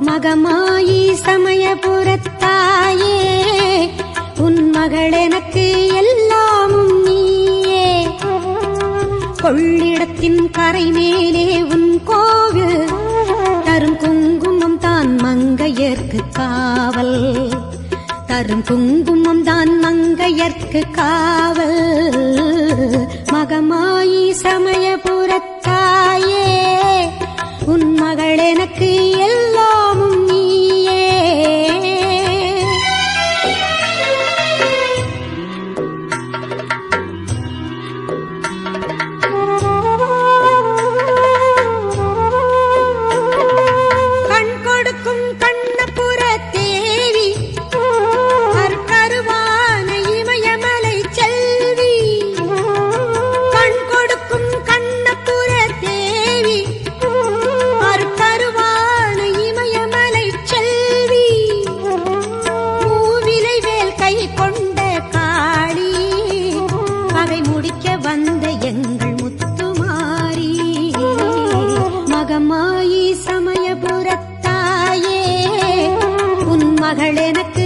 மகமாயி சமயபுரத்தாயே உன் மகள் எனக்கு எல்லாமும் நீயே. கொள்ளிடத்தின் கரை மேலே உன் கோவில் தரும் குங்குமம் தான் மங்கையர்க்கு காவல். தரும் குங்குமம் தான் மங்கையர்க்கு காவல். மகமாயி சமயபுரத்தாயே உன் மகள் எனக்கு எல்லாமும் நீயே. கண் கொடுக்கும் கண்ணபுர தேவி கருவான இமயமலை செல்வி. கண் கொடுக்கும் கண்ணபுர தேவி கருவான இமயமலை செல்வி. மூவிலை வேல் கை கொண்ட காளி பகை முடிக்க வந்த எங்கள் முத்துமாரி. மகமாயி சமயபுரத்தாயே உன் மகள் எனக்கு